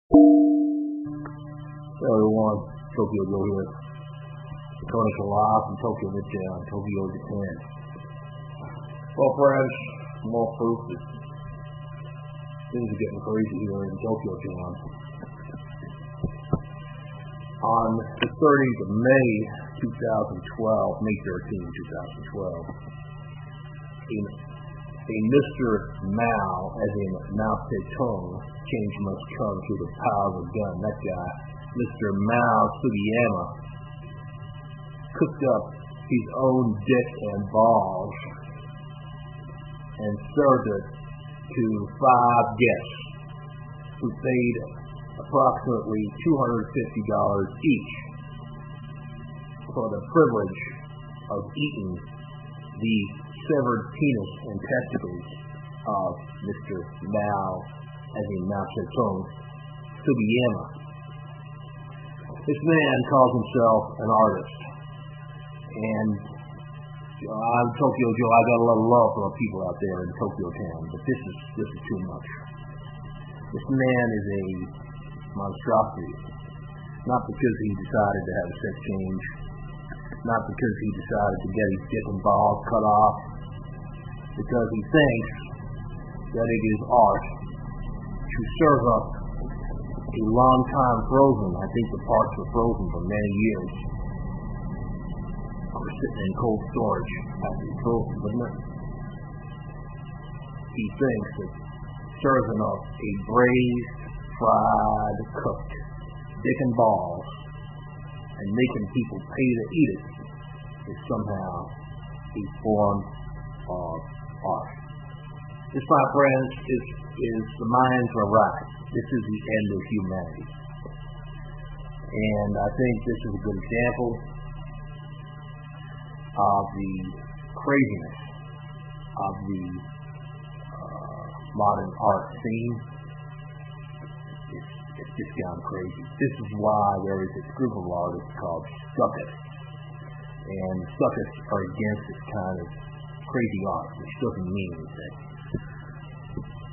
Hello everyone, Tokyo Joe here. Coming to live from Tokyo Midtown, Tokyo, Japan. Well friends, more proof that things are getting crazy here in Tokyo Town. On the 30th of May 2012, May 13, 2012, a Mr. Mao, as in Mao Zedong, change must come through the power of a gun. That guy, Mr. Mao SUGIYAMA, cooked up his own dick and balls and served it to 5 guests who paid approximately $250 each for the privilege of eating the severed penis and testicles of Mr. Mao, as in Mao Zedong, SUGIYAMA. This man calls himself an artist, and I'm Tokyo Joe. I got a lot of love for people out there in Tokyo Town, but this is too much. This man is a monstrosity, not because he decided to have a sex change, not because he decided to get his dick and balls cut off, because he thinks that it is art to serve up a long time frozen. I think the parts were frozen for many years. Or sitting in cold storage after it's frozen, wasn't it? He thinks that serving up a braised, fried, cooked dick and balls and making people pay to eat it is somehow a form of art. This, my friends, is the minds are right. This is the end of humanity. And I think this is a good example of the craziness of the modern art scene. It's just gone crazy. This is why there is this group of artists called suckists. And suckists are against this kind of crazy art, which doesn't mean anything.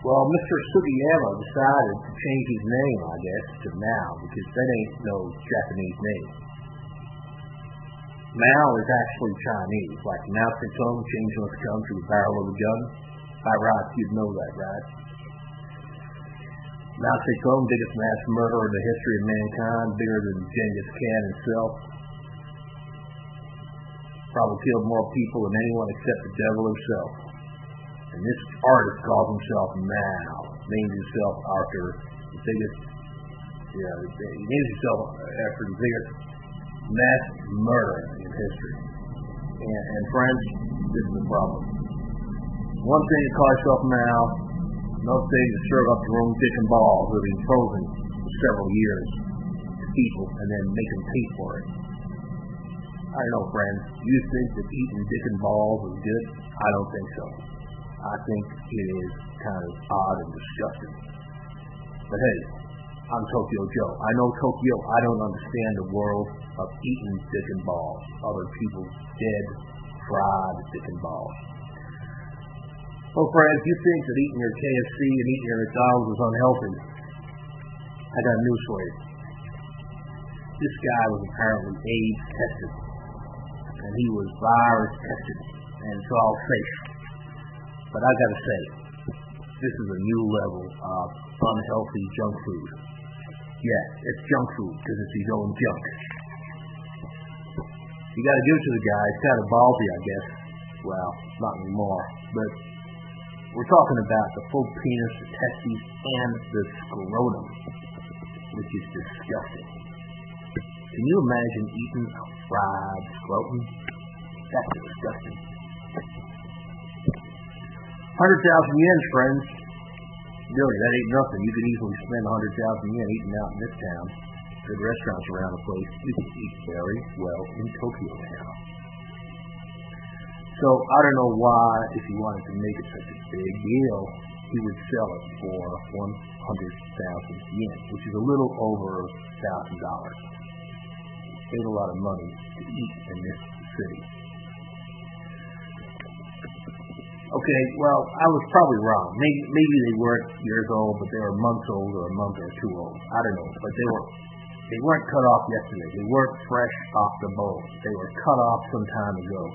Well, Mr. SUGIYAMA decided to change his name, I guess, to Mao, because that ain't no Japanese name. Mao is actually Chinese, like Mao Zedong, change must come through the barrel of a gun. By rights, you'd know that, right? Mao Zedong, biggest mass murderer in the history of mankind, bigger than Genghis Khan himself. Probably killed more people than anyone except the devil himself. And this artist calls himself Mao, named himself after the biggest, he named himself after the biggest mass murder in history. And friends, this is the problem. One thing to call yourself Mao, another thing to serve up your own dick and balls that have been frozen for several years to people and then make them pay for it. I don't know, friends. You think that eating dick and balls is good? I don't think so. I think it is kind of odd and disgusting. But hey, I'm Tokyo Joe. I know Tokyo. I don't understand the world of eating dick and balls. Other people's dead, fried dick and balls. Well, friends, you think that eating your KFC and eating your McDonald's is unhealthy. I got news for you. This guy was apparently AIDS tested. And he was virus tested. And it's all safe. But I gotta say, this is a new level of unhealthy junk food. Yeah, it's junk food because it's his own junk. You gotta give it to the guy. He's kind of ballsy, I guess. Well, not anymore. But we're talking about the full penis, the testes, and the scrotum, which is disgusting. Can you imagine eating a fried scrotum? That's disgusting. 100,000 yen, friends. Really, that ain't nothing. You could easily spend 100,000 yen eating out in this town. Good restaurants around the place. You can eat very well in Tokyo Town. So, I don't know why, if he wanted to make it such a big deal, he would sell it for 100,000 yen, which is a little over $1,000. Paid a lot of money to eat in this city. Okay, well, I was probably wrong. Maybe they weren't years old, but they were months old or a month or two old. I don't know, but they weren't cut off yesterday. They weren't fresh off the bone. They were cut off some time ago.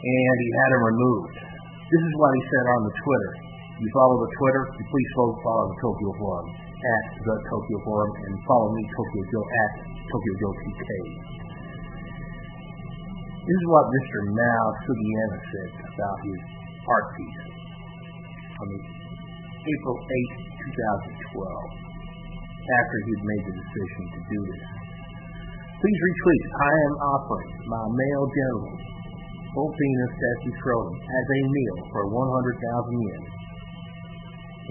And he had them removed. This is what he said on the Twitter. You follow the Twitter? You please follow the Tokyo Forum at the Tokyo Forum, and follow me, Tokyo Joe, at Tokyo Joe TK. This is what Mr. Mao Sugiyama said about his art piece on April 8, 2012, after he'd made the decision to do this. Please retweet. I am offering my male genital, full penis, testes, scrotum as a meal for 100,000 yen.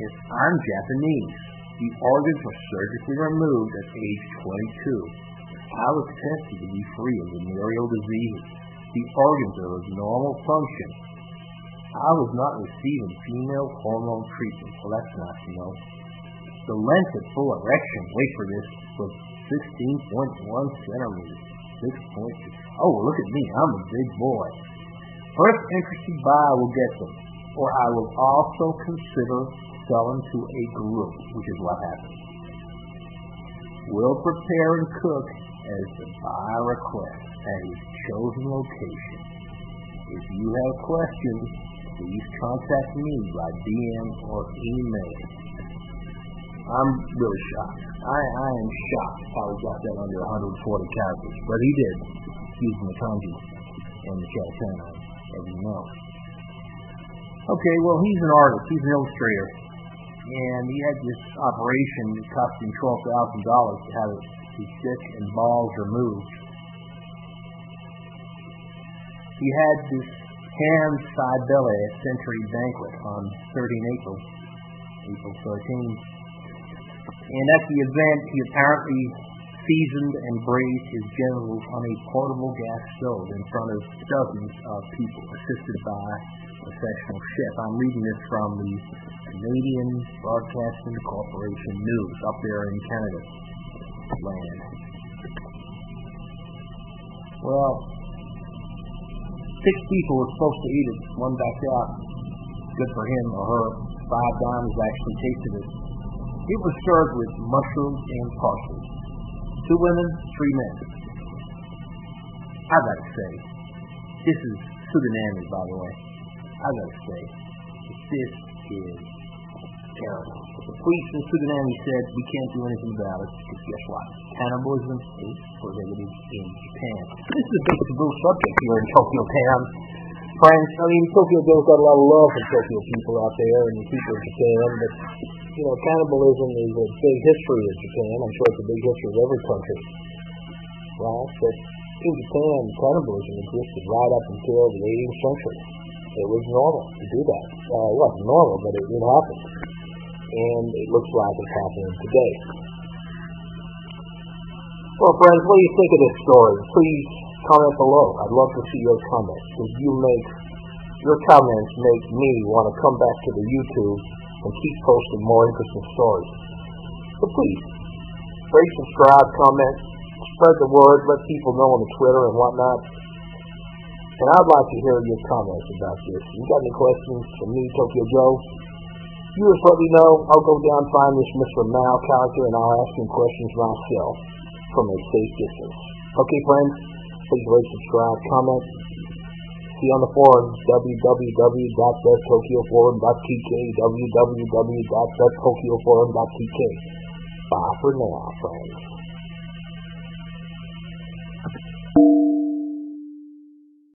If I'm Japanese, the organs were surgically removed at age 22. I was tested to be free of venereal diseases. The organs are of normal function. I was not receiving female hormone treatment. Well, that's nice to know. The length at full erection, wait for this, was 16.1 centimeters. 6.6. Oh, look at me. I'm a big boy. First interested buyer will get them, or I will also consider selling to a group, which is what happened. Will prepare and cook as the buyer requests at his chosen location. If you have questions, please contact me by DM or email. I'm really shocked. I am shocked how he got that under 140 characters, but he did, using the kanji and the katakana, as you know. Okay, well, he's an artist. He's an illustrator. And he had this operation that cost him $12,000 to have his dick and balls removed. He had this ham side belly at Century Banquet on 13 April 13. And at the event, he apparently seasoned and braised his genitals on a portable gas stove in front of dozens of people, assisted by a professional chef. I'm reading this from the Canadian Broadcasting Corporation News up there in Canada land. Well, 6 people were supposed to eat it. One backed out. Good for him or her. 5 dimes actually tasted it. It was served with mushrooms and parsley. 2 women, 3 men. I gotta say, this is Sudanese, by the way. I gotta say, this is terrible. The police in Sudan said we can't do anything about it because guess what? Cannibalism is prohibited in Japan. This is a big taboo subject here in Tokyo Town. Friends, I mean, Tokyo Joe's got a lot of love for Tokyo people out there and the people of Japan, but, you know, cannibalism is a big history of Japan. I'm sure it's a big history of every country. Right? But in Japan, cannibalism existed right up until the 18th century. It was normal to do that. It wasn't normal, but it happened. And it looks like it's happening today. Well, friends, what do you think of this story? Please comment below. I'd love to see your comments, because your comments make me want to come back to the YouTube and keep posting more interesting stories. So please, rate, subscribe, comment, spread the word, let people know on the Twitter and whatnot. And I'd like to hear your comments about this. If you got any questions for me, Tokyo Joe, you just let me know. I'll go down, find this Mr. Mao character, and I'll ask him questions myself from a safe distance. Okay, friends, please rate, subscribe, comment. See you on the forums, www.thetokyoforum.tk, www.thetokyoforum.tk. Bye for now, friends.